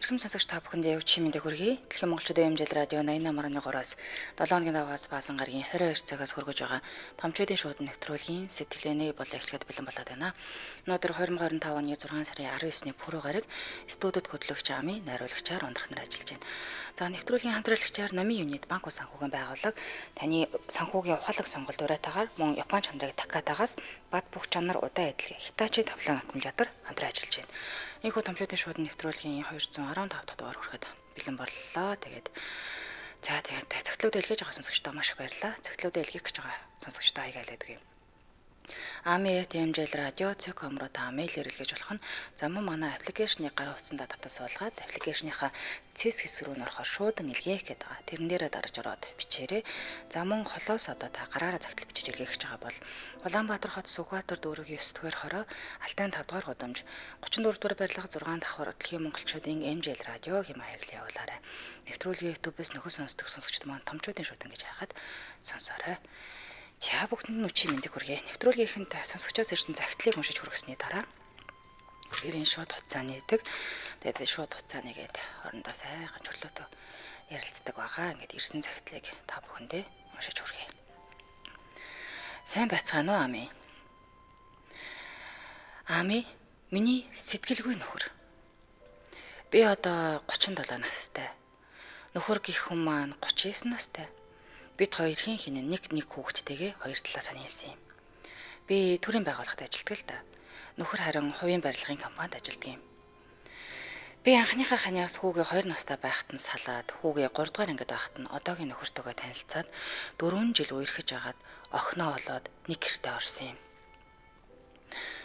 Эрхэм сонсогч та бүхэндээ өчигдөр мэндийг хүргэе. Дэлхийн монголчуудын эмзэл радио 88.3-аас 7 хоногийн даваагаас баасан гарагийн 22 цагаас хүргэж байгаа томчуудын шууд нэвтрүүлгийн сэтгэлээний бол эхлэхэд бэлэн болоод байна. Өнөөдөр 2025 оны 6 сарын 19-ний пүрэв гараг студид хөтлөгч Ами найруулагчаар ундрах нар ажиллаж байна. За нэвтрүүлгийн хамтраалагчаар Номын юнит банк санхүүгийн байгууллага таны санхүүгийн ухаалаг сонголт уриатаагаар мөн Япон чанарыг Такадагаас бат бүх чанар удаа эдлэг Hitachi тавлан аккумулятор хамтран ажиллаж байна. Энэхүү томчуудын шууд нэвтрүүлгийн 215 дахь дугаар хүрэхэд бэлэн боллоо. Тэгээд цагтлуудаа илгээж байгаа сонсогчдоо маш их баярлалаа. Цагтлуудаа илгээх гэж байгаа сонсогчдоо аяга илгээдэг юм. Ами TMJL радио цэком руу та мэйлээр илгээж болох нь за мөн манай аппликейшнийг гар утсандаа татаж суулгаад аппликейшныхаа цэс хэсэг рүү нөрөхөөр шуудан илгээх гэдэг байгаа. Тэрэн дээрээ дарж ороод бичээрэй. За мөн холоос одоо та гараараа цагтл бичиж илгээх гэж байгаа бол Улаанбаатар хот Сүхбаатар дүүрэг 9-р хороо Алтай 5-р гудамж 34-р барилга 6 дахь хор Дэлхийн монголчуудын MJL радио хэм хаягл явуулаарай. Нэвтрүүлгийн YouTube-с нөхөс сонсдог сонсогчд маань томчуудын шууд ингэж хайхад сонсоорой. За бүгдэнд нь өчигдөр мэндийг хүргэе. Нэвтрүүлгийнхэнт сонсогчоос ирсэн загтлыг уншиж хүргэсний дараа гэрийн шууд хуцаа нээдэг. Тэгээд шууд хуцаа нэгээд орондоо сайхан чөлөөтэй ярилцдаг байгаа. Ингээд ирсэн загтлыг та бүхэндээ уншиж хүргэе. Сайн байцгаана уу Ами? Ами, миний сэтгэлгүй нөхөр. Би одоо 37 настай. Нөхөр гэх хүн маань 39 настай. Бид хоёр хин нэг хүүхэдтэйгээ хоёр талаа санийсэн юм. Би төрийн байгууллагад ажилладаг л да. Нөхөр харин хувийн барилгын компанид ажилладаг юм. Би анхныхаа ханиас хүүгээ 2 настай байхад нь салаад хүүгээ 3 дугаар ангид байхад нь одоогийн нөхөртөөгөө танилцаад 4 жил үерхэж агаад охиноо олоод нэг гэртээ орсон юм.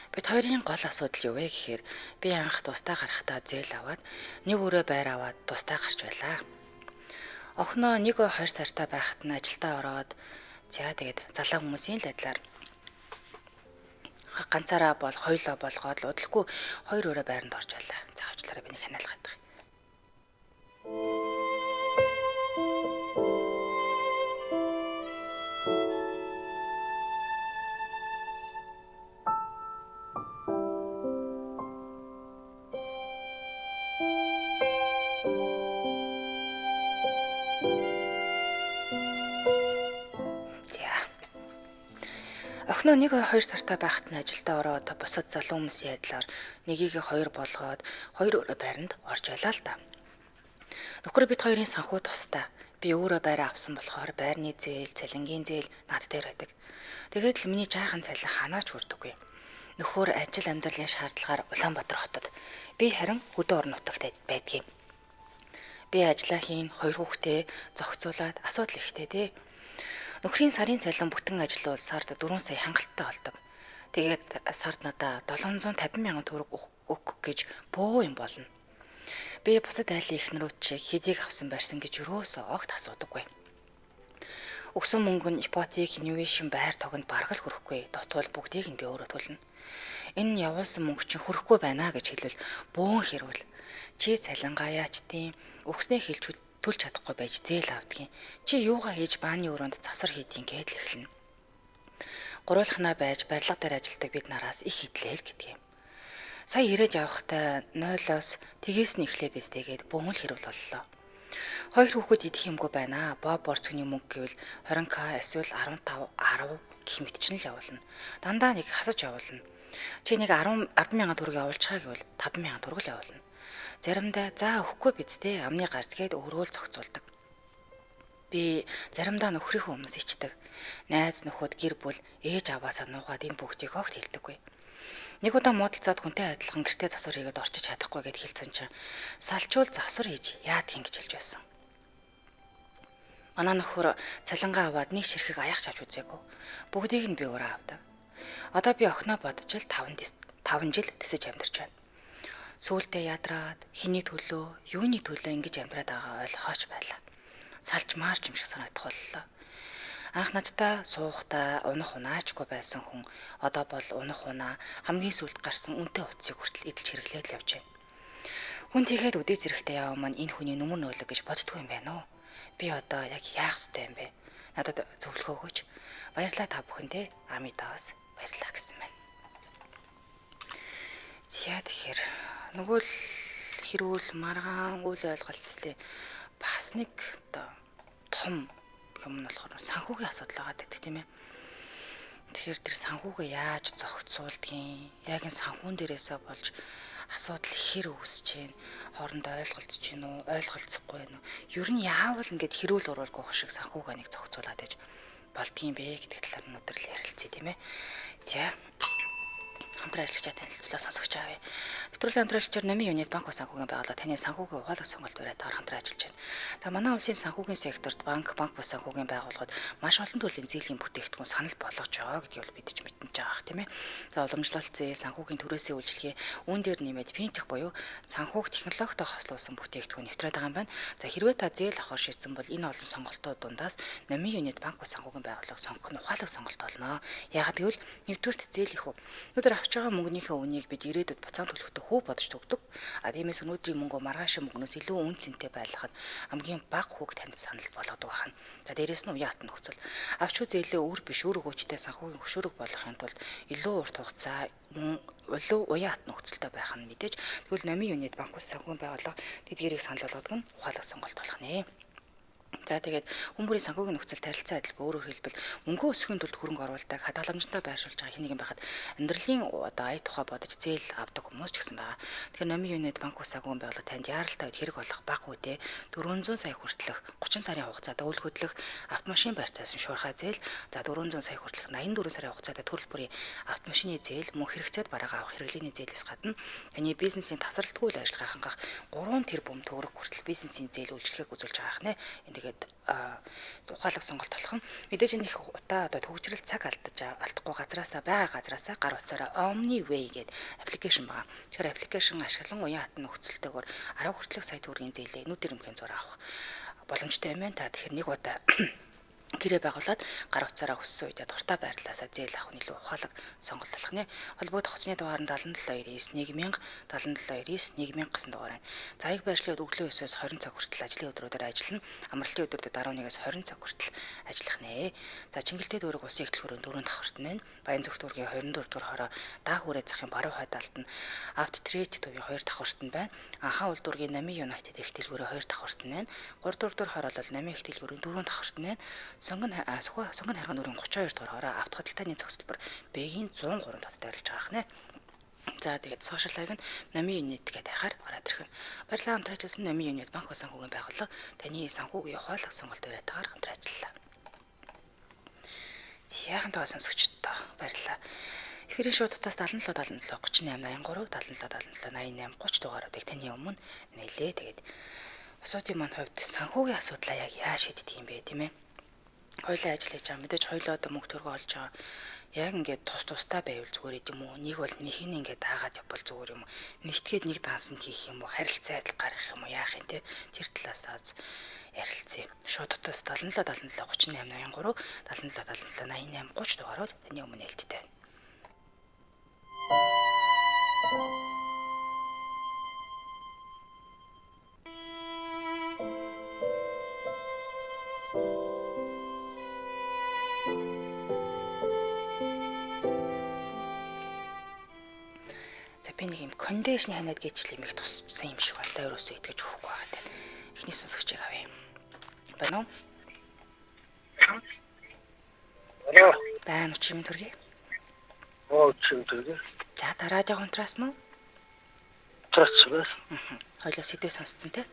Бид хоёрын гол асуудал юу вэ гэхээр би анх тусдаа гарахдаа зээл аваад нэг өрөө байр аваад тусдаа гарч байлаа. Охиноо 1-2 сартай байхад нь ажилдаа ороод тэгээд залуу хүмүүсийн л адилаар ганцаараа бол хоёлоо болгоод л удалгүй 2 өрөө байранд орж байлаа. За авчлаараа би нэг ханиалах гэдэг. Охиноо 1-2 сартай байхад нь ажилдаа ороод бусад залуу хүмүүсийн адилаар нэгийг 2 болгоод 2 өрөө байранд орж байлаа л да. Нөхөр бид хоёрын санхүү тустай. Би өөрөө байраа авсан болохоор байрны зээл, цалингийн зээл над дээр байдаг. Тэгээд л миний жаахан цалин ханаач хүрдэггүй. Нөхөр ажил амьдралын шаардлагаар Улаанбаатар хотод. Би харин хөдөө орон нутагт байдгийн. Би ажиллаа хийн 2 хүүхдээ зохицуулаад асуудал ихтэй дээ. Нөхрийн сарын цалин бүтэн ажил бол сард 4 сая хангалттай болдог. Тэгээд сард надаа 750 мянган төгрөг өгөх гэж бөө юм болно. Би бусад айлын эхнэрүүд шиг хэдийг авсан барьсан гэж юусоо огт асуудаггүй. Өгсөн мөнгө нь ипотек, инновашн, байр тогонд бараг л хүрэхгүй. Дотвол бүгдийг нь би өөрөө төлнө. Энэ явуулсан мөнгө чинь хүрэхгүй байна гэж хэлвэл бөөн хэрвэл чи цалингаа яач тийм өгснээ хэлж төлж чадахгүй байж зээл авдгийн. Чи юугаа хийж бааны өрөөнд засар хийдгийг гэдэл эхэлнэ. Гурвуулхнаа байж барилга дээр ажилладаг бид нараас их хэдлээл гэдэг юм. Сая ирээд явахдаа 0-оос тгээс нь эхлэе бистэйгээд бөөн л хэрүүл боллоо. 2 хүүхэд идэх юмгүй байна. Боб борцгоны мөнгө гэвэл 20к эсвэл 15, 10 гэх мэт чинь л явуулна. Дандаа нэг хасаж явуулна. Чи нэг 10 мянган төгрөг явуулчихаа гэвэл 5 мянган төгрөг л явуулна. Заримдаа за өгөхгүй бидтэй амны гарцгээд өөрөө л зохицуулдаг. Би заримдаа нөхрийнхөө өмнөөс ичдэг. Найз нөхөд гэр бүл ээж аваасаа нуугаад энэ бүгдийг огт хэлдэггүй. Нэг удаа муудалцаад хүнтэй адилхан гэртээ засвар хийгээд орчиж чадахгүй гэд хэлсэн чинь салчуул засвар хийж яадгийн гэж хэлж байсан. Манай нөхөр цалингаа аваад нэг ширхэг аяах авч үзээгүй. Бүгдийг нь би өөрөө авдаг. Одоо би охиноо бодож л 5 жил тэсэж амьдарч байна. Сүүлдээ ядраад хиний төлөө, юуны төлөө ингэж амьдраад байгаа ойлгохооч байлаа. Салж маарч юм шиг санагдах боллоо. Анх надтай суухдаа унах унаачгүй байсан хүн одоо бол унах унаа хамгийн сүлд гарсан үнэтэй утсыг хүртэл эдэлж хэрэглээд л явж байна. Хүн тийгээд үдээ зэрэгтэй яваа маань энэ хүний нүмер нөөлөг гэж боддгоо юм байна уу? Би одоо яг яах ёстой юм бэ? Надад зөвлөгөө өгөөч. Баярлалаа та бүхэндээ. Амитаас баярлалаа гэсэн байна. За тэгэхээр нөгөө л хэрүүл маргаан үйл ойлголцлээ. Бас нэг одоо том юм нь болохоор санхүүгийн асуудал байгаа гэдэг тийм ээ. Тэгэхээр тэр санхүүгээ яаж зохицуулдгийг, яг энэ санхүүн дээрээсээ болж асуудал хэр үүсэж байна, хоорондоо ойлголцож байна уу, ойлголцохгүй байна уу? Ер нь яавал ингээд хэрүүл уруулгүй шиг санхүүгээ нэг зохицуулаад байж болдгийм бэ гэдэг талаар нь өдрөл ярилцъя тийм ээ. За хамтран ажиллагчаа танилцуулаа сонсогч аавь. Нэвтрүүлгийн хамтраачлаар Намын юнит банк санхүүгийн байгууллага таны санхүүгийн ухаалаг сонголт бариатаар хамтран ажиллаж байна. За манай улсын санхүүгийн секторт банк бас санхүүгийн байгууллагууд маш олон төрлийн зээлийн бүтээгдэхүүн санал болгож байгаа гэдгийг бол бид ч мэднэж байгаа тийм ээ. За уламжлалт зээл, санхүүгийн түрээсийн үйлчилгээ, үүн дээр нэмээд финтех буюу санхүүг технологитой хослуулсан бүтээгдэхүүн нэвтрээд байгаа юм байна. За хэрвээ та зээл авахар шийдсэн бол энэ олон сонголтууд дундаас Намын юнит банк санхүүгийн байгууллага сонгох нь ухаалаг сонголт болно. Яагаад гэвэл нэгдүгürt зээл их үү. Өнөөдөр авч байгаа мөнгөнийхөө үнийг бид ирээдүйд буцаан төлөхөд хөө бодож төгдөг. Тиймээс өнөөдрийн мөнгөө маргааш мөнгнөөс илүү үн цэнтэй байлгахад хамгийн бага хүүг танд санал болгодог байна. За дээрэс нь уяат нөхцөл. Авч үе зээлээ өөр биш өөр өгөөчтэй санхүүгийн хөшөөрөг болгохын тулд илүү урт хугацаа илүү уяат нөхцөлтэй байх нь мэдээж. Тэгвэл Намын юнит банк санхүүгийн байгууллага тэдгээрийг санал болгодог нь ухаалаг сонголт болох нэ. За тэгээд хүн бүрийн санхүүгийн нөхцөл тарилцаа адилгүй өөрөөр хэлбэл мөнгө өсөхийн тулд хөрөнгө оруулалтыг хадгаламжтай байршуулж байгаа хэнийг байхад амьдралын одоо ая тухай бодож зээл авдаг хүмүүс ч гэсэн байгаа. Тэгэхээр Намын юнит банк санхүүгийн байгууллага танд яаралтай үед хэрэг болох бага үедээ 400 сая хүртэлх 30 сарын хугацаанд үйл хөдлөх автомашин барьцаасан шуурхай зээл, за 400 сая хүртэлх 84 сарын хугацаанд төрөл бүрийн автомашины зээл, мөн хэрэгцээд бараагаа авах хэрэглээний зээлээс гадна таны бизнесийн тасралтгүй үйл ажиллагаа хангах 3 тэрбум төгрөг хүртэл бизнесийн зээл үйлчлэгийг үзүүлж байгаа хэрэг. Тэгээд ухаалаг сонголт болох нь мэдээж энэ их удаа одоо төгжрэл цаг алдахгүй газраасаа байгаа газраасаа гар утсаараа OmniWay гэдэг аппликейшн байгаа. Тэгэхээр аппликейшн ашиглан уян хатан нөхцөлтэйгээр 10 хүртэлх сая төгрөгийн зээлээ нүд эрмхийн зур авах боломжтой юм байна. Та тэгэхээр нэг удаа гэрээ байгуулад гар утсаараа хүссэн үедээ дуртай байрлалаасаа зээл авах нь илүү ухаалаг сонголт болох нэ. Холбогдох хуцны дугаар нь 7799 1000 7799 1000 гэсэн дугаар байна. Заяг байршлын өглөө 9-оос 20 цаг хүртэл ажлын өдрүүдэд ажиллана. Амралтын өдрүүдэд 11-ээс 20 цаг хүртэл ажиллах нэ. За Чингэлтэй дүүрэг улсын ихтгэл хүрээнд 4 давхарт нь Баян зүг дүүргийн 24 дугаар хороо даах хүрээ захын баруун хойд талд нь Авт-Трейд төвийн 2 давхарт нь байна. Анхаа улдүргийн Намын Юнайтед их дэлгүүрийн 2 давхарт нь байна. 3 дугаар хороо бол Намын их дэлгүүрийн 4 давхарт нь байна. Сонгон харган өрийн 32 дугаар хороо авто худалдааны зохицолбор Б-ийн 103 дотор дайрлаж байгаа хэрэг. За тэгээд сошиал лайг нь Намын юнит гэдэг хайхаар ороод ирэх нь. Баярлалаа хамтран ажилласан Намын юнит банк санхүүгийн байгууллага таны санхүүгийн ухаалаг сонголт бариатаар хамтран ажиллалаа. Яахан тоо сонсогчдоо баярлалаа. Эфирийн шууд утаас 77 77 38 83 77 77 88 30 дугааруудыг таны өмнө нээлээ. Тэгээд босоодын маань хувьд санхүүгийн асуудлаа яг яаж шийддэг юм бэ тийм ээ? Хойлоо ажил хийж байгаа мэдээж хойлоо одоо мөнгө төргөө олж байгаа. Яг ингээд тусдаа байвал зүгээр юм уу? Нэг бол нэг нь ингээд даагаад явбал зүгээр юм уу? Нэгтгээд нэг дансанд хийх юм уу? Харилцаа адил гаргах юм уу? Яах юм те? Тэр талаас аз ярилцъя. Шууд утас 77 77 38 83 77 77 88 30 дугаарууд таны өмнө нээлттэй байна. Би нэг юм кондишн ханаад гэж юм их туссан юм шиг байна. Та ерөөсөө итгэж өгөхгүй байгаа. Эхний сонсогчийг авъя. Байна уу? Алло. Байна уу чим төргий? Чим төргий. За та радио контраст нь? Трац. Хойлоо сэдв сонсцсон те?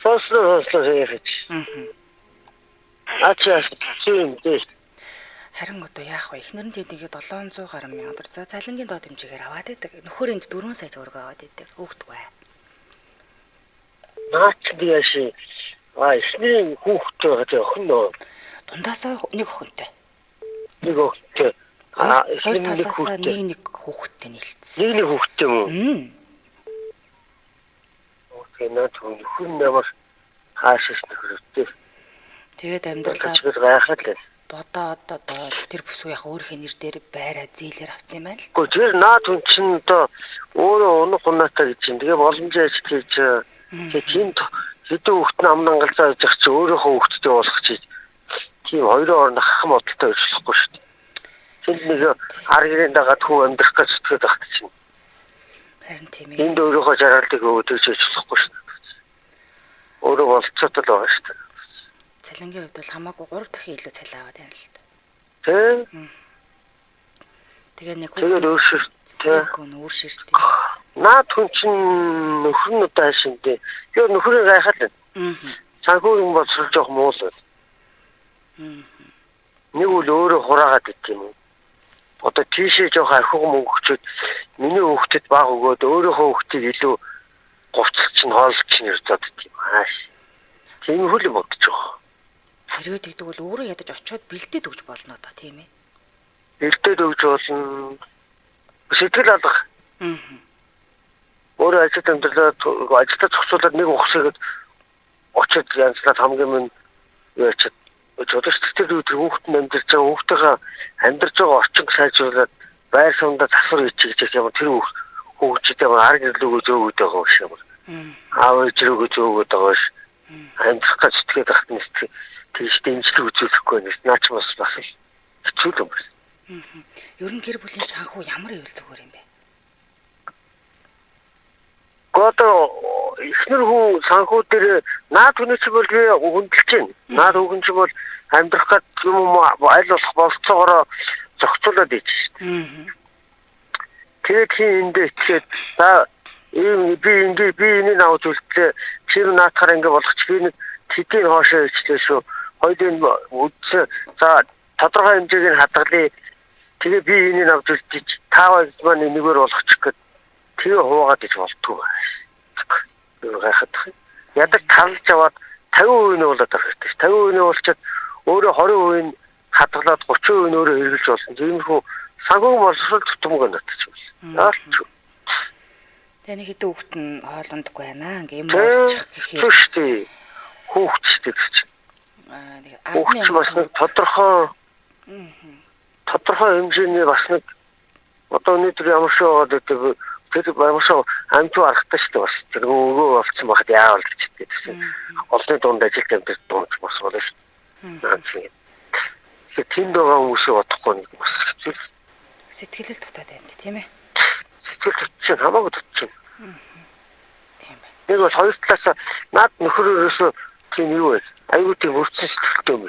Сонслоо яах. Ачаа чим дээ. Харин одоо яах вэ? Эхнэр нь тэднийг 700 гаруй мянга төгрөг цалингийн доод хэмжээгээр аваад идэг. Нөхөр энд 4 сая төгрөг аваад идэг. Хөөгдөг бай. Наач дияши. Эсний хүүхдтэй хажаа охин нөө. Дундаасаа нэг охинтой. Нэг охинтой. Хоёр талаасаа нэг хүүхдтэй нийлцсэн. Нэг хүүхдтэй юм уу? Окей, наад хүн ямар хаашаас нөхөртэй. Тэгээд амьдралаа гайхаад л. бодоод одоо тэр бүсгүй яг өөрийнхөө нэр дээр байраа зээлээр авсан юм байна л. Гэхдээ тэр наад хүн чинь одоо өөрөө унах унаатай гэж юм. Тэгээ боломжтой хийж тийм хэдэн хүүхэд намн ангалзаа хийж чи өөрийнхөө хүүхдтэй болох чи тийм хоёрын орон хахам бодолтой ажиллахгүй шүү дээ. Тэнд нэг аргирын дагаад хүү амьдрах гэж зүтгээд багт чинь. Харин тийм ээ. Энд өөрийнхөө жаргалыг өгөөд ажиллахгүй шүү дээ. Өөрөө болцоотой л байгаа шүү дээ. Цалингийн хувьд бол хамаагүй 3 дахин илүү цалин аваад байна л та. Тийм. Тэгээ нэг Тэгээд өөрширтэй. Наад хүн чинь нөхөр нь удаа шиндээ. Тэр нөхрийг гайхаад байна. Санхүү юм болсол жоох муул байна. Нэг үл өөрөө хураагаад ит юм. Одоо тийшээ жоох ахиг мөнгө өгчөөд миний хүүхдэд баг өгөөд өөрийнхөө хүүхдийг илүү говцох чинь хоолч нь ирдээд ит юм. Хааш. Тийм хүл бодож байгаа. Хэрвээ тэгдэг бол өөрөө ядаж очиод бэлдээд өгч болно одоо тийм ээ. Бэлдээд өгч болно. Сэтгэл алгах. Өөрөө ажил амьдралаа ажилдаа зохицуулаад нэг ухсаад очиод янзлаад хамгийн минь яачаад жодорч тэр хүүхэд нь амьдарч байгаа хүүхдийнхээ амьдарч байгаа орчин сайжруулаад байр суундаа засвар хийчих юм тэр хүүхдтэй арга гэрлүүгөө зөөгөөд байгаа юм шиг. Аав ээжрүүгөө зөөгөөд байгаа ш. Амьдрах гэж сэтгэгээд ахт нь тийш дэмжлэг үзүүлэхгүй нэс наач бас хэцүү юм байна. Ер нь гэр бүлийн санхүү ямар ивэл зүгээр юм бэ? Одоо эхнэр хүн санхүү дээр наад хүний ч бол хөндлөж байна. Наад хүн ч бол амьдрах гэж юм аль болох болцоогоор зохицуулаад ийж шүү дээ. Тэгээд хин эндээ ичгээд би энийг авч үлдлээ. Тэр наатахаар ингэ болгоч би нэг тэдийн хоошоо ичлээ шүү. Хоёрын үдс за тодорхой хэмжээг нь хадгалъя. Тэгээ би энийг авч үлдчих. Таавал маань энэгээр болгочих гээд тэгээ хуугаад иж болтгоо. Гайхаад. Ядаг талж аваад 50% нь болоод байгаа хэрэгтэй. 50% нь болчиход өөрөө 20% нь хадгалаад 30% нь өөрөө хэрэглэж болно. Иймэрхүү санхүү боловсрол тутамг надад ч байна. Тэгээ нэг хэдэн хүүхэд нь хоолундаггүй байна. Ингээ юм болчих гэхээр шүү дээ. Хүүхдтэй гэж. Тэгээ хүүхд бас тодорхой хэмжээний бас нэг одоо өнөөдөр ямар шиг байгаа гэдэг тэр ямар шиг амтуу аргатай шүү дээ бас тэр өгөө болцсон байхад яавал гэж хэлдэг. Олны дунд ажилт амьд дунд бас болно шүү. Тэнд байгаа хүмүүсээ бодохгүй нэг бас хэцүү. Сэтгэлэл дутаад байна тийм ээ. Сэтгэл чинь хамаагүй дутчих. Тийм байна. Нэг бол хоёр талаас наад нөхөрөөсөө тийм юу вэ? Аюу тийм өрцөн сэтгэлтэй юм.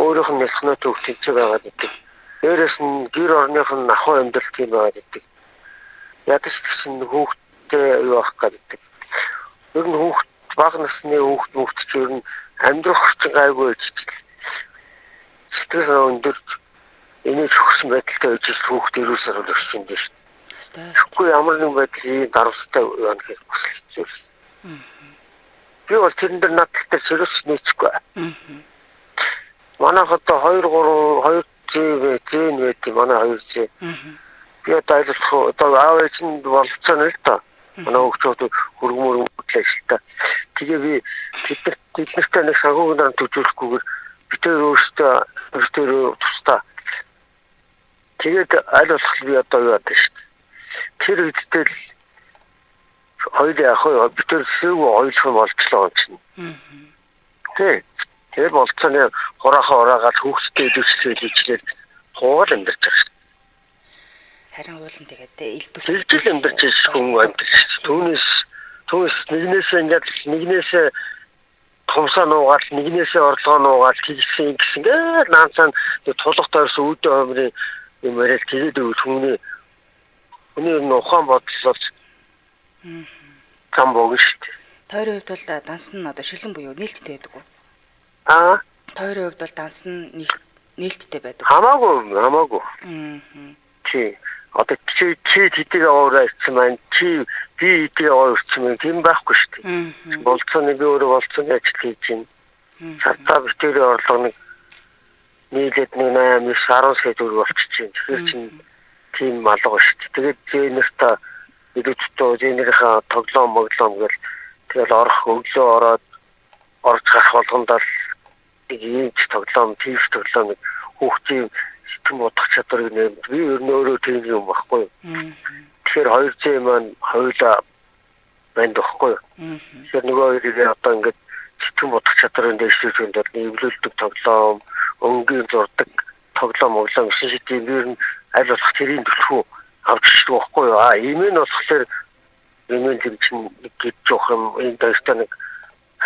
Өөрөөх нь нэлхнөө төвчж байгаа гэдэг. Дээрээс нь гэр орных нь ахуй амьдрал тийм байгаа гэдэг. Ядаж чинь хүүхдтэй юу ах гэдэг. Ер нь хүүхд баг насны хүүхд ч ер нь амьдрах орчин гайгүй гэж. Сэтгэл өндөр энийг хөгсөн байдалтай үжил хүүхд ирүүлсээр болж юм дээ шүү. Тэгэхгүй ямар нэгэн байдлын дарамттай байна гэж хүсэж байна. Би бол тэрэн дээр надтай сериус нийцэхгүй. Манайх одоо 2 зэн байт манай 2 зэн. Би одоо айлах одоо аав ээж нь болцсон л та. Манай хөгчүүд хөргөмөр хөтлөж та. Тэгээ би тэднэртэй нэг санхүүгээр төжүүлэхгүйгээр битээр өөртөө тустаа. Тэгээд аль болох би одоо юу яадаг шүү дээ. Тэр үедээ л хоёр яах вэ? Битээр сэвгүй ойлгох юм болчлоо чинь. Тэгээд болцооны хураагаад хүүхдтэй идэвхжүүлээд хуугаад амьдарч байгаа шүү. Харин уулын тэгээд элбэг хэлбэл амьдарч хүн амьдарч. Түүнээс нэгнээсээ томсоо нуугаад нэгнээсээ орлогоо нуугаад хийсэн ингээд наанцаа тулах дээрс үүдээ хомрын юм яриад тэгээд хүний ухаан бодлолч зам богн шүү дээ. Тойрын хувьд бол данс нь одоо шилэн буюу нээлттэй байдаг уу? Тойрын хувьд бол данс нь нээлттэй байдаг. Хамаагүй. Тий. Одоо чи хэдийг аваад ирсэн маань чи би хэдийг аваад ирсэн маань тийм байхгүй шүү дээ. Болцооны би өөрөө болцооны ажил хийж байна. Сартаа битэрийн орлого нэг нийлээд 8-10 сая төгрөг болчихжээ. Тэгэхээр чинь тийм алга шүү дээ. Тэгээд зэнэртээ идэвхтэй зэнэрийнхаа тоглоом гэл тэгэл орох өглөө ороод орж гарах болгондоо ийм тоглоом, тийм тоглоом хүүхдийн сэтгэн бодох чадварыг нэмд. Би ер нь өөрөө тийм юм баггүй. Тэгэхээр 200 маань хоёулаа банд баггүй. Тэгэхээр нөгөө хоёрыг одоо ингээд сэтгэн бодох чадварыг дэвшүүлэхэд бол эвлүүлдэг тоглоом, өнгийн зурдаг тоглоом шишидийн ер нь аль болох тэрийн төлхөө авч ирдэг баггүй. Ийм нь болохоор ийм юм чинь нэг гэж жоох юм энэ дэвштэй нэг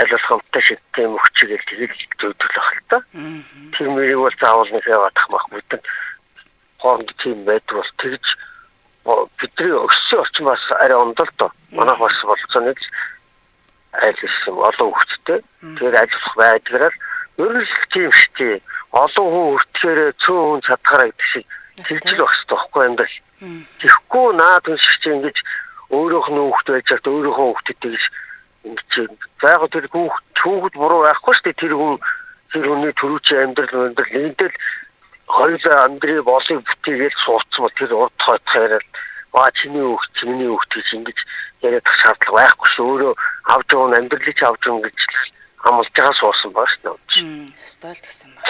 аль болох хамтаа шигтэй мөхчгээл тэгэл зүйдүүлэх л та. Тэр мөрийг бол заавал нэг яваадах мах бүтэн хооронд тийм байдаг бол тэгж бидний өссөн орчмоос арай ондол тоо. Манайх бас болцоо нэг айлсан олон хүүхэдтэй. Тэгээд ажиллах байдгаар ер нь тийм штий. Олон хүн өртгөөр цөөн хүн чадхаараа гэдэг шиг тэмцэл багс тоохгүй амьдрал. Тэгэхгүй наад хүн шиг чи ингэж өөрөөх нь хүүхэд байж байгаа өөрөөхөө хүүхэдтэй гэж ингэж заагаад тэр хүүхэд буруу байхгүй штий тэр хүний төрүүч амьдрал нэгдэл хоёулаа амьдрий болыг бүтээгээл суудсан бол тэр урд хойдох яриад чиний хүүхд гэж ингэж яриад шаардлага байхгүй шүү. Өөрөө авч явна амьдралыг авч явна гэж амлаж байгаа суусан баг шүү. Стол гэсэн ба.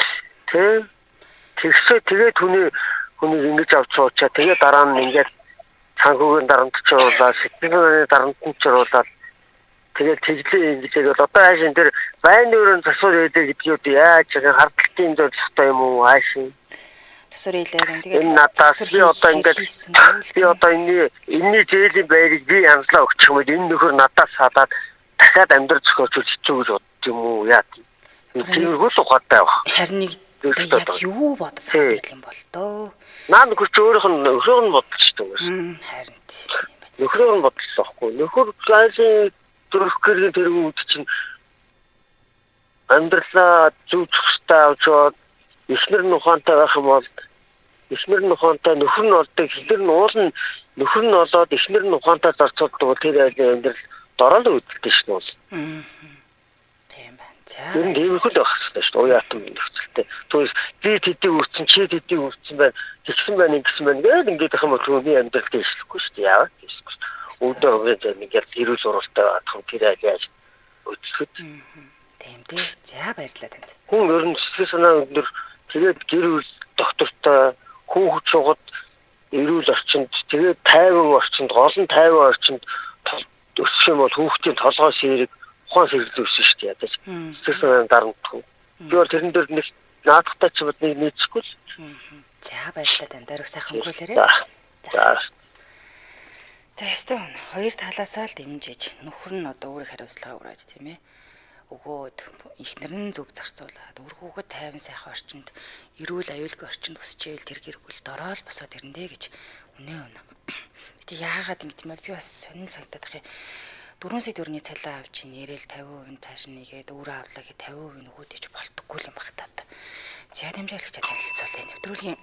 Тэгээд хүний ингэж авч суучаа тэгээд дараа нь ингээд цанхуугийн дарамтч оруулаад сэтгэлийн дарамтч оруулаад тэгээд тэглээ ингэж одоо хаашин тэр байрны өрөөнд засвар хийдэг гэдгийг яаж хардталтын зорилготой юм уу хаашин засвар хийлээ тэгээд энэ надаас би одоо ингээд би одоо энэний зээлийн байрыг би янзлаа өгчих юм энэ нөхөр надаас садаад дахиад амьдрал зохиолчулж хэцүү гэж бодд юм уу яа тиймэрхүү л ухаатай баг. Харин нэг яг юу бодож санагдал юм бол тоо. Наа нөхөр ч өөрөөх нь бодчихсон юм. Харин нөхрөөр нь бодчихсон байхгүй. Нөхөр гайсын төрөх гэргийн тэргүүн үүд чинь амьдралаа зүг зөвхөстэй авчоод эхнэр нь ухаантай байх юм бол эхнэр нь ухаантай нөхөр нь олдог хилэр нь уулна нөхөр нь олоод эхнэр нь ухаантай зарцуулдаг бол тэр айлын амьдрал дорол үүдэлтэй шнэ бол. Тийм байна. За. Энэ иймэрхүү л байх хэрэгтэй шүү дээ. Уяатан нөхцөлтэй. Түүнээс би тэдийг үрцэн чи тэдийг үрцэн байна. Тэгсэн байна ингэсэн байна гэдэг ингээд их юм бол түүний амьдрал дэвшлэхгүй шүү дээ. Яагаад дэвшлэхгүй. Үүдээ өгөөд ингээд хэрүүл уралтай атах тэр айляаж өцөхөд. Тийм дээ. За баярлалаа танд. Хүн ер нь сэтгэл санаа өндөр тэгээд гэр бүл доктортой хүүхэд шугад эрүүл орчинд тэгээд тайван орчинд гол нь тайван орчинд өсөх юм бол хүүхдийн толгой сэрэг ухаан сэргэлт өссөн шүү дээ ядаж. Сэтгэл санааны дарамтгүй. Би бол тэрэн дээр нэг наадахтай ч бод нэг нийцэхгүй л. За баярлалаа танд. Ориг сайхан өнгөрүүлээрэй. За. За ёстой хоёр талаасаа л дэмжиж нөхөр нь одоо өөрийн хариуцлага өрөөж тийм ээ. Өгөөд ихнэр нь зөв зарцуулаад өргөөгөө тайван сайхан орчинд эрүүл аюулгүй орчинд өсчихээл тэр гэр бүл дороо л босоод ирэндээ гэж үнэ. Бид яагаад ингэ тийм бол би бас сонин санагдаад их 4 сая төгрөгийн цалин авч ин ярэл 50% цааш нэгээд өөрөө авлаа гэ 50% нөгөөдөж болтгогүй юм багтаад. За дэмжигч танилцуулъя. Нэвтрүүлгийн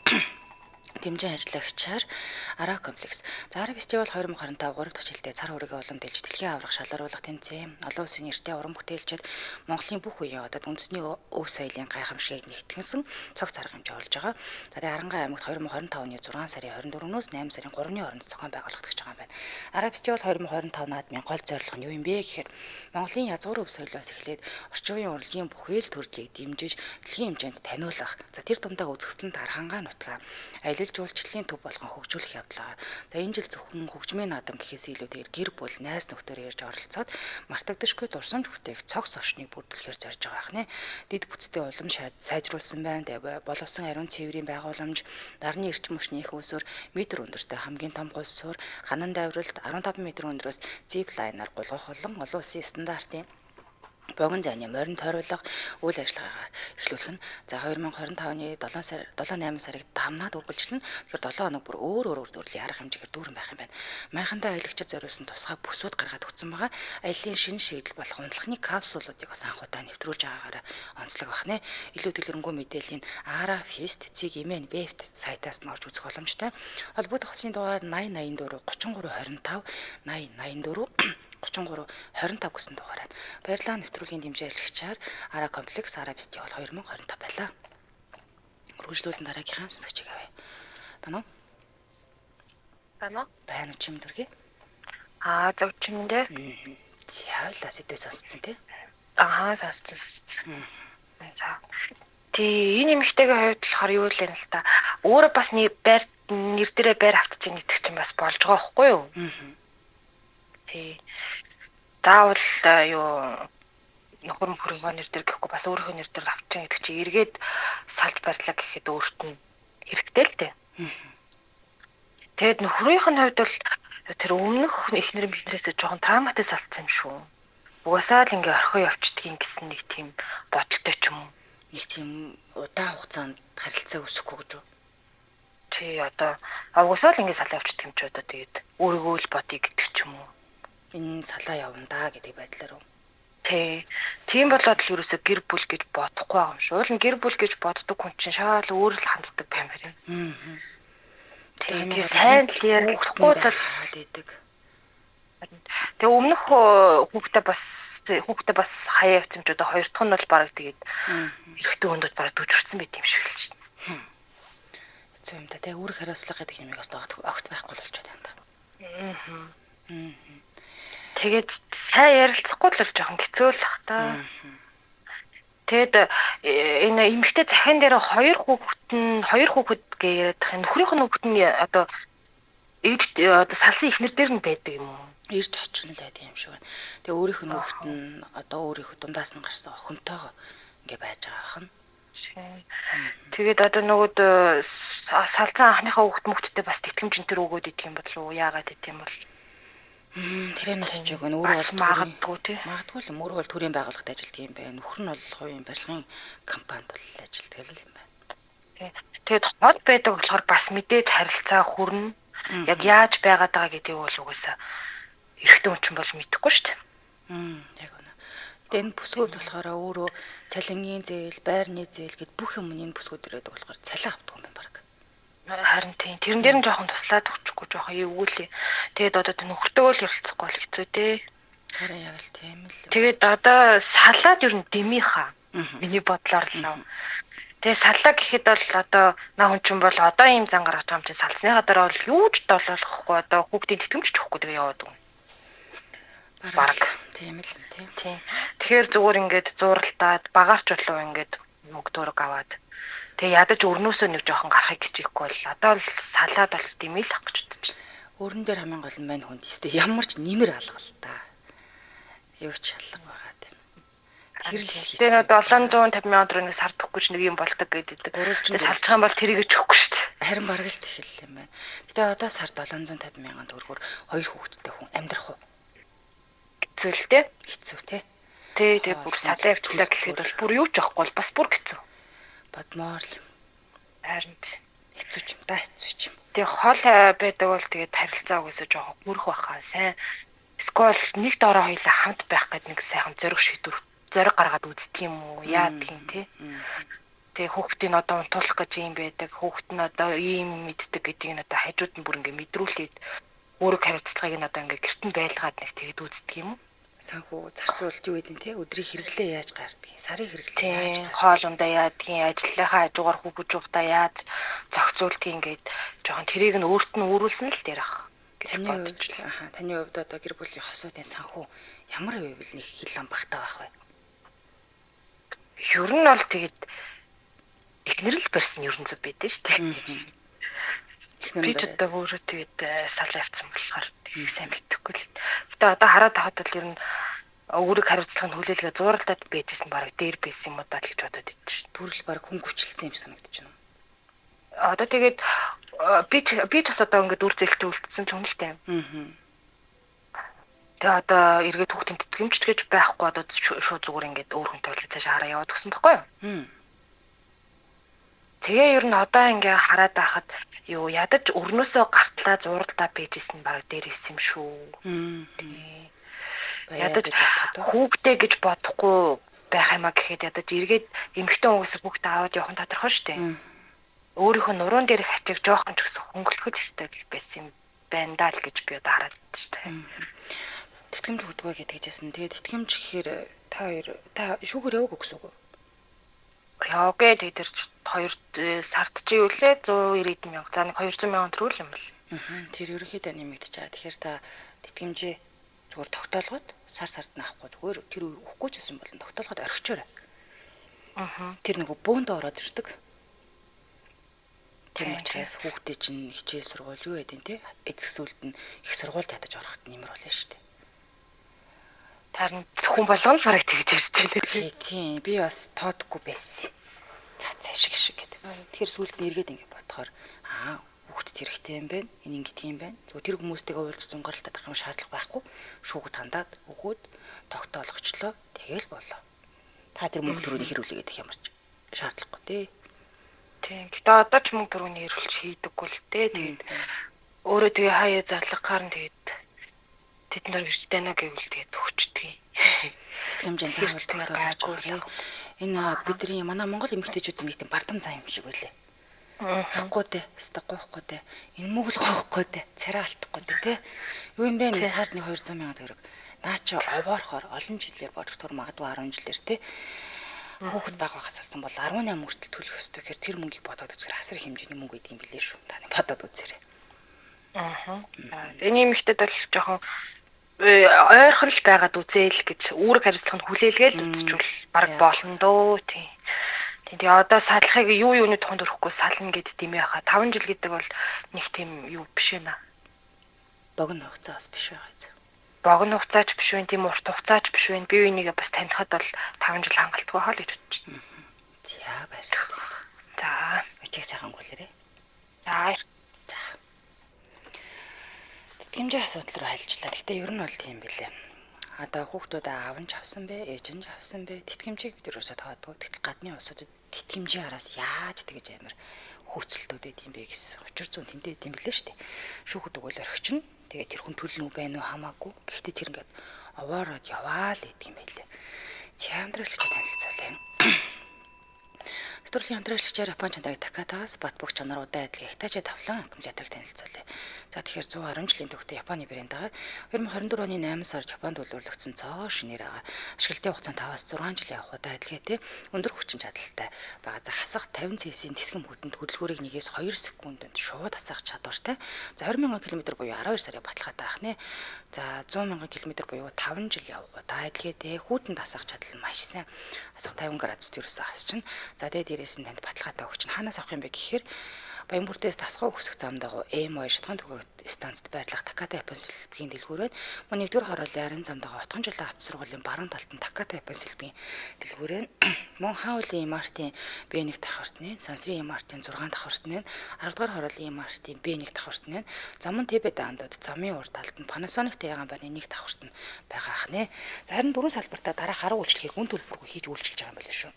дэмжин ажиллагчаар Ара комплекс. За Ара фестивал 2025 3 дахь жилдээ цар хүрээгээ уламжилж дэлхийн аврах шалгаруулах тэмцээн. Олон улсын нэртэй уран бүтээлчид Монголын бүх үеийн одоо үндэсний өв соёлын гайхамшигыг нэгтгэсэн цог царга хэмжээ олж байгаа. За тэгээ Арангай аймагт 2025 оны 6 сарын 24-өөс 8 сарын 3-ны хооронд зохион байгуулагдаж байгаа юм байна. Ара фестивал 2025 наадмын гол зорилго нь юу юм бэ гэхээр Монголын язгуур өв соёлоос эхлээд орчин үеийн урлагийн бүхэл төрлийг дэмжиж дэлхийн хэмжээнд таниулах. За тэр дундаа үзэсгэлэнт архангаа нутгаа жуулчлалын төв болгон хөгжүүлэх явдлаа. За энэ жил зөвхөн хөгжмийн наадам гэхээс илүүтэйгээр гэр бүл, найз нөхдөөр ирж оролцоод мартагдашгүй дурсамж бүтээх цогц орчныг бүрдүүлэхээр зорж байгаа ахнэ. Дид бүтцтэй улам сайжруулсан байна. Боловсон ариун цэврийн байгууламж, дарны эрчим хүчний их усүр, метр өндөртэй хамгийн том гол суурь, ханан дайвралт 15 м өндөрөөс зип лайнаар гулгах болон олон улсын стандартын богино зайны морин тойруулга үйл ажиллагаагаар эхлүүлэх нь за 2025 оны 7-8 сарыг давнаад үргэлжлэн тэгэхээр 7 хоног бүр өөр төрлийн арга хэмжээгээр дүүрэн байх юм байна. Майхандаа аялагчид зориулсан тусгай бүсүүд гаргаад өгсөн байгаа. Аяллийн шинэ шийдэл болох унтлахны капсулуудыг бас анхудаа нэвтрүүлж байгаагаараа онцлог бахнэ. Илүү дэлгэрэнгүй мэдээллийн Ара Fest @mn web сайтаас нь орж үзэх боломжтой. Холбогдох утасны дугаар 8084 33 25 8084 33 25 гэсэн дугаараар баярлалаа. Нэвтрүүлгийн дэмжээ ажиллагчаар Ара комплекс Ара фестивал 2025 байлаа. Үргэлжлүүлэн дараагийнхаа сонсогчийг авъя. Байна уу? Байна уу чим дөргий? Зөвчмөндөө. Яавла сэдвээ сонсцсон тий? Сонссон. Тий, энэ эмэгтэйгийн хувьд болохоор юу л юм л та. Өөрөө бас нэр дээрээ байр автчих гэдэг чинь бас болж байгаа байхгүй юу? Тий. Заавал юу нөхөр мөхрийнхөө нэр дээр гэхгүй бас өөрийнхөө нэр дээр авчих гэдэг чинь эргээд салж барьлаа гэхэд өөрт нь хэрэгтэй л дээ. Тэгэд нөхрийнх нь хувьд бол тэр өмнөх эхнэрээс жоохон травматай салцсан юм шүү. Угасаал ингээ орхио явчихдгийг гэсэн нэг тийм бодолтой ч юм уу. Нэг тийм удаан хугацаанд харилцаа үүсэхгүй гэж үү? Тий одоо угасаал ингээ салаа явчихдаг юм ч одоо тэгээд өөрийгөө л бодъё гэдэг ч юм уу. Энэ салаа явна да гэдэг байдлаар уу? Тий. Тийм болоод л ерөөсө гэр бүл гэж бодохгүй байгаа юм шүү. Уул нь гэр бүл гэж боддог хүн чинь шаал өөр л ханддаг баймар юм. Тэгээ сайн л ярихгүй л байдаг. Тэгээ өмнөх хүүхдээ бас хаяа явцсан ч одоо хоёр дахь нь бол бараг тэгээд эрэгтэй хүндүүд бараг дүжирсэн байт юм шиг л чинь. Хэцүү юм да. Тэгээ үүрэг хариуцлага гэдэг юмыг бас огт байхгүй болчиход байна да. Тэгээд сайн ярилцахгүй л жоохон хэцүү л бах та. Тэгэд энэ эмэгтэй захин дээр хоёр хүүхэд гээд нөхрийнх нь хүүхэд нь одоо салсан ихнэр дээр нь байдаг юм уу? Ирж очихно л байдаг юм шиг байна. Тэгээ өөрийнх нь хүүхэд нь одоо өөрийнх дундаас нь гарсан охинтойгоо ингээ байж байгаа ах нь. Тэгээд одоо нөгөөд салсан анхныхаа хүүхдтэй бас тэтгэмж энэ төр өгөөд идэх юм бол уу? Яагаад идэх юм бол? Тэр нь хэлж өгнө. Өөрөө бол магадгүй л өөрөө бол төрийн байгууллагад ажилладаг юм байна. Нөхөр нь бол хувийн барилгын компанид бол ажилладаг юм байна. Тэгээд хол байдаг болохоор бас мэдээж харилцаа хүрнэ. Яг яаж байгаад байгаа гэдгийг бол угаасаа эрэгтэй хүн чинь бол мэдэхгүй шүү дээ. Яг үнэ. Тэгээд энэ бүсгүүд болохоор өөрөө цалингийн зээл, байрны зээл гэд бүх юм энэ бүсгүүд ирээд болохоор цалин авдаг юм байна баг. Харин тийм. Тэрэн дээр нь жоохон туслаад өгчихгүй жоохон эвгүүлээ. Тэгээд одоо нөхөртөө л ярилцахгүй л хэцүү дээ. Харин яг л тийм л. Тэгээд одоо салаад ер нь дэмийхаа. Миний бодлоор л. Тэгээ саллаа гэхэд бол одоо наа хүн чинь бол одоо ийм зангаар авч байгаа юм чинь салсныхаа дараа бол юу ч долоолохгүй одоо хүүхдийн тэтгэмж ч өгөхгүй тэгээ яваад өгнө. Бараг тийм л тийм. Тэгэхээр зүгээр ингээд зууралтаад багаарч болов ингээд мөгдөөрөг аваад тэгээ ядаж өрнөөсөө нэг жоохон гарахыг хичээхгүй бол одоо л салаад бол дэмэл ах гэж бодож байна. Өрнөн дээр хамгийн гол нь байна хүн тийстэй ямар ч нэмэр алгалтаа. Юу ч алга байгаа. Тэгээд 750 мянган төгрөгийг сардахгүй ч нэг юм болдог гэдэг. Салчих юм бол тэрийг ч өгөхгүй шүү дээ. Харин бараг л тэхэл юм байна. Гэтэ одоо сард 750 мянган төгрөгөөр хоёр хүүхэдтэй хүн амьдрах уу? Хэцүү л дээ. Хэцүү те. Тэгээ бүр салаа явуулаа гэхэд бол бүр юу ч авахгүй бол бас бүр хэцүү. Бодмоор л. Харин хэцүү ч юм да хэцүү ч юм. Тэгээ хол байдаг бол тэгээд харилцаа угаасаа жоохон мөрөх баха. Сайн скол нэг доороо хоёлаа хамт байх гэдэг нэг сайхан зориг шийдвэр зориг гаргаад үздэг юм уу? Яа тийм те. Тэгээ хүүхдийн одоо унтуулах гэж юм байдаг. Хүүхд нь одоо ийм мэддэг гэдгийг нь одоо хажууд нь бүр ингээ мэдрүүлээд өөрөг хариуцлагыг нь одоо ингээ гэртэн байлгаад нэг тэгээд үздэг юм уу? Санхүү зарцуулт юу гэдэг нь те өдрийн хэрэглээ яаж гардгийг, сарын хэрэглээ яаж гардгийг, хоолундаа яадгийн, ажлынхаа хажуугаар хүүхжүүхтаа яаж зохицуулдгийг ингээд жоохон тэрийг нь өөрт нь өөрүүлсэн л дээр ах. Таны хувьд одоо гэр бүлийн хосуудын санхүү ямар байвал нэг хил ам багтаа байх вэ? Ер нь бол тэгээд эхнэр л барьсан ерөн зөв байдэн шүү дээ. Эхнэр нь одоо өөрөө тэгээд салаа явцсан болохоор сайн мэдхгүй л. Гэтэ одоо хараад тахад бол ер нь өөрөг хариуцлагын хүлээлгээ зууралдаад байжсэн бараг дээр байсан юм уу даа гэж бодоод идэв шүү. Бүрэл бараг хүн гүчлэлсэн юм санагдаж байна. Одоо тэгээд би ч бас одоо ингээд үр зээлтэй үлдсэн ч үнэлтэй. Тэгээ одоо эргээд хүүхдийн тэтгэмж гэж байхгүй одоо шууд зүгээр ингээд өөр хүнтэй болоод цаашаа хараа яваад гсэн баггүй юу? Тэгээ ер нь одоо ингээ хараад байхад юу ядаж өрнөөсөө гартлаа зууралдаа байжсэн баг дээр исэн юм шүү. Ядаж хүүхдээ гэж бодохгүй байх юм а гэхэд ядаж эргээд эмэгтэй хүмүүсээ хүүхдээ аваад явах нь тодорхой шүү дээ. Өөрийнхөө нуруунд дээрх ачиг жоохон ч гэсэн хөнгөлөхөд өстэй байсан юм байна даа л гэж би одоо хараад байна шүү дээ. Тэтгэмж өгдөгөө гэдгээжсэн. Тэгээд тэтгэмж гэхээр та шүүгээр яваг гэсэн үг үү? Явгээ тэгээд хоёр сард чи юу лээ 190 мянга. За нэг 200 мянган төгрөг юм бол. Тэр ерөнхийдөө нэмэгдэж байгаа. Тэгэхээр та тэтгэмжээ зүгээр тогтоолгоод сард нь авахгүй зүгээр тэр өгөхгүй ч гэсэн болно. Тогтоолгоод орхичоорой. Тэр нөгөө бөөнд ороод ирдэг. Тийм учраас хүүхдээ чинь хичээл сургууль юу гэдэг те эцэсүүлд нь их сургуульд ядаж ороход нэмэр болно шүү дээ. Харин хүн болгоно сарыг тэгж ярьж байлээ. Тийм би бас тоодгүй байсан. За цаашиг шиг гэдэг. Тэр сүлд нь эргээд ингэ бодохоор хүүхдэд хэрэгтэй юм байна. Энэ ингэ тийм байна. Зүгээр тэр хүмүүстэйгээ уулзсан зунгаалтаад авах юм шаардлага байхгүй. Шүүгүүд хандаад өгөөд тогтоолгочлоо. Тэгэл болоо. Та тэр мөнгө төрөний хэрүүлээ гэдэг ямарч шаардлагагүй тий. Тийм. Гэтэ одоо ч мөнгө төрөний хэрүүлж хийдэггүй л дээ. Тэгээд өөрөө тэгээ хаяа зарлагаар нь тэгээд тэд нар гэж дана гэвэл тэгээд өгчдөг. Тэтгэмжийн заавал тогтоолгоч гоо. Энэ бидний манай Монгол эмэгтэйчүүдийн нэг тийм бардам зам юм шиг байлээ. Хахгүй дээ, стаггүйхгүй дээ. Энэ мөглө гоохгүй дээ. Царай алтахгүй дээ, тий. Юу юм бэ? Нэг сард 200 сая төгрөг. Наа чи овоорхоор олон жилээр бодогдохор магадгүй 10 жилээр тий. Хүүхэд баг байхаас алсан бол 18 хүртэл төлөх ёстой гэхээр тэр мөнгийг бодоод үзэхээр асар хэмжээний мөнгө өгд юм билээ шүү. Та бодоод үзээрэй. Энэ эмэгтэйд бол жоохон ойрхон л байгаад үзээл гэж үүрэг хариуцлага нь хүлээлгээл үзчихвэл баг болно дөө тий. Тэгээ одоо салахыг юуны тухайд өрөхгүй сална гэд димээ хаа 5 жил гэдэг бол нэг тийм юу биш ээ. Богино хугацаа бас биш байгаа. Богино хугацаач биш вэ, тийм урт хугацаач биш вэ. Би энийгээ бас танихад бол 5 жил хангалтгүй хаа л гэж бодчих. За баярлалаа. За. Өчиг сайхан гүйлээрэй. За. Тэтгэмжийн асуудал руу хайлчлаа. Гэхдээ ер нь бол тийм билээ. Одоо хүүхдүүд аав нь ч авсан бэ, ээж нь ч авсан бэ. Тэтгэмжийг бид ерөөсөө тоодгүй. Тэгтэл гадны улсуудад тэтгэмжийн араас яаж тэгэж амар хөөцөлтөд байт юм бэ гэсэн. Учир зүйн тэнтэй байт юм билээ шүү дээ. Шүүхэд өгөөл орхичин. Тэгээд тэр хүн төлнө үү байна уу хамаагүй. Гэхдээ тэр ингээд овоороод яваа л гэдэг юм байлээ. Чандралч танилцуулъя. Төрлөлийн хамтрагчаар Япон чанарыг Такатагаас бат бөх чанаруудаа адилхан Хитачи тавлан аккумуляторыг танилцуулъя. За тэгэхээр 110 жилийн түүхтэй Японы брэнд байгаа. 2024 оны 8 сард Японд үйлдвэрлэгдсэн цоо шинээр байгаа. Ашиглалтын хугацаа 5-6 жил явах удаа адилхээтэй өндөр хүчин чадалтай байгаа. За хасах 50 цэсийн тэсгэн бүтэнд хөдөлгөөрийг 1-2 секундэд шууд хасах чадвартай. За 20,000 км буюу 12 сарын баталгаатай ах нэ. За 100,000 км буюу 5 жил явах удаа адилхээтэй хүүтэнд хасах чадал нь маш сайн. Хасах 50 градус ерөөсөө хасчихна. За тэгээд дээрээс нь танд баталгаатай өгч нь хаанаас авах юм бэ гэхээр Баянбүртээс тасгай үхсэх зам дагуу ЭМО шатхан түгээх станцд байрлах Таката Япон сэлбэгийн дэлгүүрээр мөн 1-р хороолын арын зам дагуу отхон жилийн авто сургуулийн баруун талд нь Таката Япон сэлбэгийн дэлгүүрээр мөн Хаулийн Мартин Б1 давхартны Сансрын Мартин 6 давхартны 10-р хороолын Мартин Б1 давхартны замун Тэбэд андууд замын урд талд нь Panasonic таягаан барьны 1 давхарт нь байгаа ахнэ. За харин 4 салбартаа дараах 10 үйлчлэгийг үн төлбөргүй хийж үйлчилж байгаа юм байна шүү.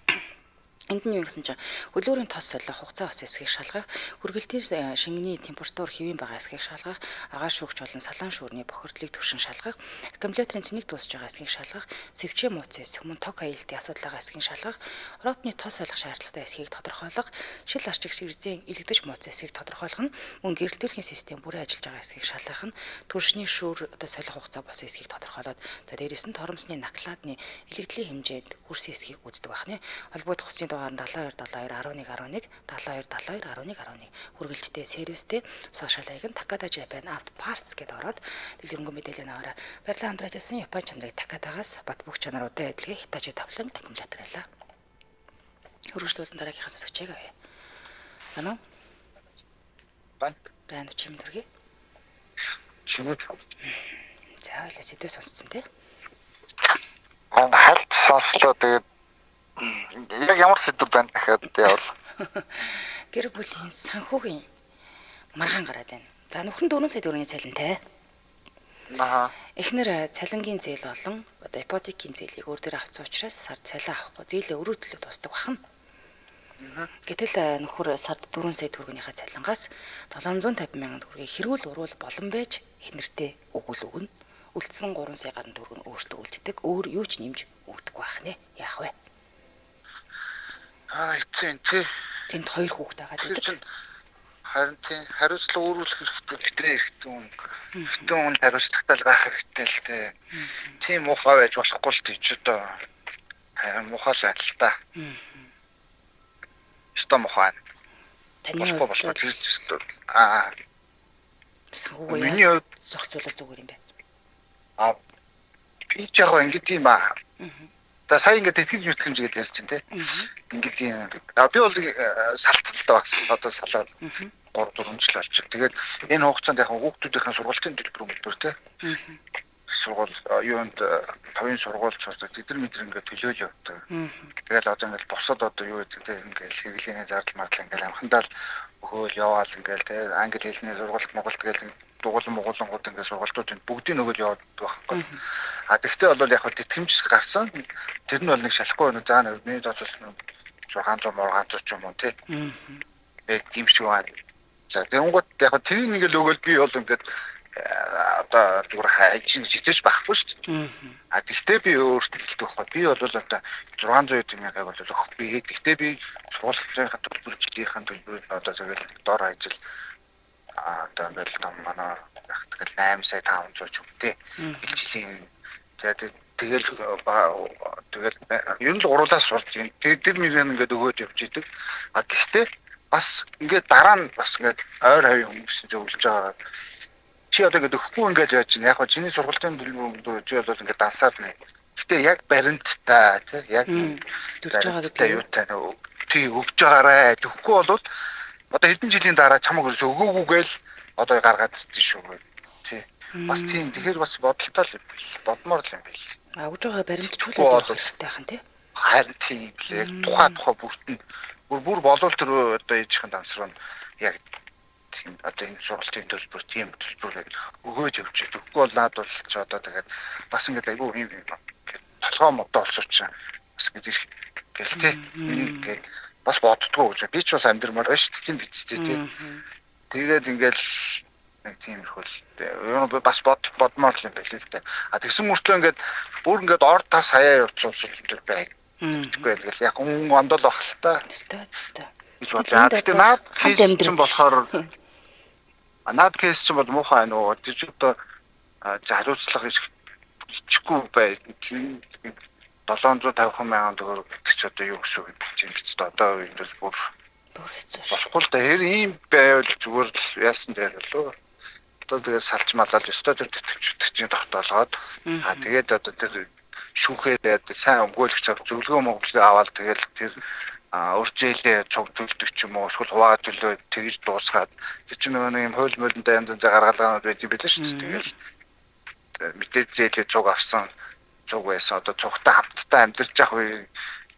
Энд нь юу гэсэн чинь хөлөөрийн тос солих хугацаа бас эсхийг шалгах, хүргэлтийн шингэний температур хэвийн байгаа эсхийг шалгах, агаар шүүгч болон салаан шүүрний бохирдлыг төвшин шалгах, аккумуляторын цэнийг дуусж байгаа эсхийг шалгах, сэвчээ мууц эсэх мөн ток аюултын асуудал байгаа эсхийг шалгах, Европны тос солих шаардлагатай эсхийг тодорхойлох, шил арчиг ширзэн илэгдэж мууц эсхийг тодорхойлох нь мөн гэрэлтүүлгийн систем бүрэн ажиллаж байгаа эсхийг шалгах нь төршний шүүр одоо солих хугацаа болсон эсхийг тодорхойлоод за дээрээс нь торомсны накладны илэгдлийн хэмжээнд хүрсэн эсхийг үздэг байна. Холбогдох хүсний 72-72-11-11 72-72-11-11 хүргэлттэй сервистэй сошиал хаяг нь Takata Japan Auto Parts гэдээ ороод дэлгэрэнгүй мэдээлэл аваарай. Барилгын хамтрагчсан Япон чанарыг Takatагаас бат бөх чанаруудаа адилхан Hitachi тавлан аккумулятор байлаа. Хөрвүүлсэн дараагийнхаа сонсогчийг авъя. Байна уу? Байна чим дөргий. Чимэд. За ойлаа сэдвээ сонсцсон тий. Хальт сонслоо тэгээд яг ямар сэдв байна гэхэд явал гэр бүлийн санхүүгийн маргаан гараад байна. За нөхөр нь 4 сая төгрөгийн цалинтай. Эхнэр цалингийн зээл болон одоо ипотекийн зээлийг өөр дээр авсан учраас сард цалин авахгүй зээлээ өрөө төлөө тусдаг бахан. Гэтэл нөхөр сард 4 сая төгрөгийнхаа цалингаас 750 мянган төгрөгийг хэрүүл уруул болон байж эхнэртээ өгнө. Үлдсэн 3 сая гаруй төгрөг нь өөртөө үлддэг. Өөр юу ч нэмж өгдөггүй бахнэ. Яах вэ? Тэнд 2 хүүхэд байгаа гэдэг. Харин тийм хариуцлага өөрүүлэх хэрэгтэй хэрэгтэй хүн хариуцлагатай байх хэрэгтэй л дээ. Тийм муухай байж болохгүй л тийч одоо муухай л адил та. Өстө муухай. Таны хувьд санхүүгээ яаж зохицуулах зүгээр юм бэ? Би ч яг ингэж юм аа. За сая ингээд тэтгэж мэтгэж гэж ярьж байна те. Ингээд юм. Би бол салталтай багс одоо салаад 3 4 жил болж. Тэгээд энэ хугацаанд яг хүүхдүүдийн сургалтын төлбөр те. Сургууль юунд тавын сургууль цааш тэдэр мэдрэн ингээд төлөөл явдаг. Тэгэл одоо ингээд босоод одоо юу гэдэг те ингээд хэвлэлийн зардал мартал ингээд амхандаа л өгөөл яваал ингээд те англи хэлний сургууль Монголд тэгэл Монголонгууд ингээд сургалтууд бүгдийг нөгөөл яваад байхгүй. Тэгтээ бол яг тэтгэмж гарсан. Тэр нь бол нэг шалахгүй байна. За нэг тооцоолж 600 моргац ч юм уу тий. Тийм шиг байна. За тэгэнгүүт яг тэр нэг л өгөөл би бол ингээд одоо зүгээр хайж чижиж байхгүй шүү дээ. Тэгтээ би өөртөө өгөхгүй. Би бол одоо 600 мянгаыг бол өгөх. Би тэгтээ би сургуулийн төлбөр жилийнхэн төлбөр одоо зөвөл дор ажил одоо ингээд том манай тэгэл 8 сая 500 ч юм тий. Жилийн тэгэл ер нь л уруулаас сурч юм. Тэр мөрийн ингээд өгөөд явж идэг. Гэхдээ бас ингээд дараа нь бас ингээд ойр хавийн хүмүүс зөвлөж байгаа. Чи одоо ингээд өгөхгүй ингээд яаж чинь яг чиний сургалтын төлбөр чи бол ингээд дансаад нэ. Гэхдээ яг баримттай тий яг төлж байгаа гэдэг юу тань тий өгж байгаарэ. Өгөхгүй бол одоо хэдэн жилийн дараа чамаг өгөөгүйгээл одоо гаргаад ирсэн шүү. Тий. Бас тийм тэгэхээр бас бодолтой л бодмоор л юм байл. Өгж байгаа баримтжуулаад явах хэрэгтэй хань тий. Харин тийм лээ. Тухай бүртэн бүр болов тэр одоо ээжийн дансруу яг тийм одоо энэ сургалтын төлбөр тийм төлбөр өгөөж явж байгаа. Өгөхгүй бол наад бол ч одоо тэгээд бас ингээд айгүй юм толгоо модоо олсооч бас гэдэг гэлтэй. Ингээд бас боддгоо гэж. Би ч бас амьдрмаар байна шүү дээ. Тийм биз дээ. Тэгээд ингээд нэг тийм их хөл бас бодмоор л юм байл л дээ. Тэгсэн мөртлөө ингээд бүр ингээд ор тас хаяа явуулсан байх. Тэгвэл яг ондол бах л та. Өстой. Тэгээд наад хамт амьдрын болохоор наад кейс ч бол муухай нөө тийч одоо хариуцлага ичихгүй бай. 750 мянган төгрөг гэж одоо юу гэсэн үг юм бэ? Одоо энэ бол бүр хэцүү. Болохгүй л да. Ийм байвал зүгээр л яасан дээр лөө. Одоо тэгээд салж малаад өстой төр тэтгэж тогтоолгоод тэгээд одоо тэр шүүхээд сайн өмгөөлөгч зөвлөгөө Монголыг аваад тэгээд тэр урьдчилээ цогцолдог ч юм уу эсвэл хуваагаад төлөө тэгж дуусгаад тэр чинь нэг юм хууль мөлөндөө янз янз гаргалгаанууд байд юм билээ шүү дээ. Тэгээд мэдээж зээлээ цуг авсан цуг байсан одоо цугтай хамтдаа амьдарч явах үе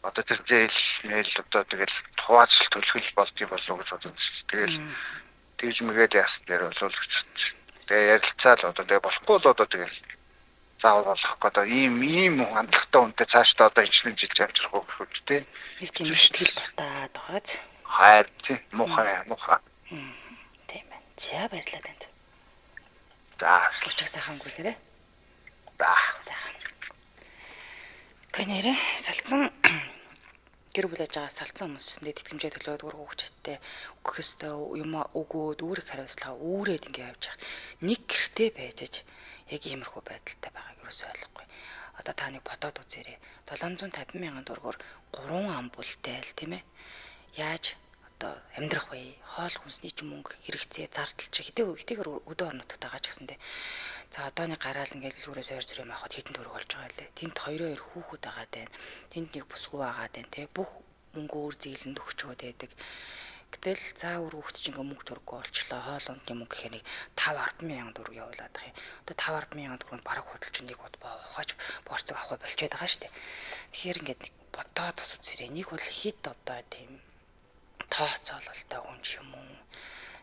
одоо тэр зээл мэйл одоо тэгэл хуваацл төлөх болд юм болов уу гэж бодож тэгэл тэгж мэгээд яасан дээр бол тэгээ ярилцаал одоо тэгээ болохгүй л одоо тэгэл заавал болох гэдэг ийм хандлагатай үнтэй цаашдаа одоо ижлэн жилж явж байгаа гэх үү тий. Нэг тийм сэтгэл дутаад байгааз. Хайр тий муухай. Тийм байна. За баярлалаа танд. За өчиг сайхан өнгөрүүлээрэ. За. Гэнэрэ салцсан гэр бүл аж байгаа салцсан хүмүүс чинь тэтгэмжээ төлөөд өргөө хүчтэй өгөх ёстой юм өгөөд үүрэг хариуцлага үүрээд ингэ явж байгаа. Нэг гэртээ байж яг иймэрхүү байдалтай байгааг юусоо ойлгохгүй. Одоо та нэг бодоод үзээрэй. 750 мянган төгрөгөөр 3 ам бүлтэй л тийм ээ. Яаж одоо амьдрах вэ? Хоол хүнсний ч мөнгө хэрэгцээ зардал чи хэдийгээр өдөө орноттой байгаа ч гэсэндээ. За одоо нэг гараал ингээл зүрээс ойр зүрээ маахад хэдэн төгрөг болж байгаа лээ. Тэнд 2 хүүхэд байгаа даа. Тэнд нэг бүсгүй байгаа даа тий. Бүх мөнгө өөр зээлэнд өгчөөд байдаг. Гэтэл за өөр хүүхэд чинь ингээ мөнгө төргөө олчлоо. Хоолондны мөнгө гэхээр нэг 5-10 мянган төгрөг явуулаад байгаа юм. Одоо 5-10 мянган төгрөг бараг худалч нэг бод ухааж борцог авах болчиход байгаа шүү дээ. Тэгэхээр ингээд бодоод бас үзээрэй. Нэг бол хит одоо тийм тооцоололтой хүн ч юм уу.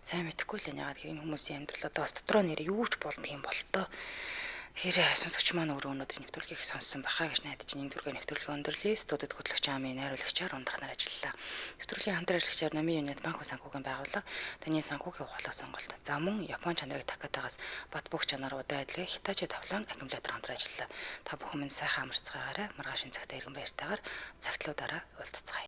Сайн мэдэхгүй л яагаад хэрэг хүмүүсийн амьдрал одоо бас дотроо нэр юу ч болдго юм болтоо. Тэгэхээр сонсогч маань өөрөө өнөөдөр нэвтрүүлгийг сонссон бахаа гэж найдаж энэ дүргээ нэвтрүүлэг өндөрлөө. Студид хөтлөгч амын найруулагчаар ундрахнаар ажиллалаа. Нэвтрүүлгийн хамтран ажиллагчаар Номын Юнит банк санхүүгийн байгууллага таны санхүүгийн ухаалаг сонголт. За мөн Япон чанарыг Такатагаас бат бөх чанаруудаа адилхан Хитачи тавлан аккумулятор хамтран ажиллалаа. Та бүхэн минь сайхан амарцгаагаарай. Маргааш энэ цагтаа иргэн баяртайгаар цагтлуудаараа уулзцгаая.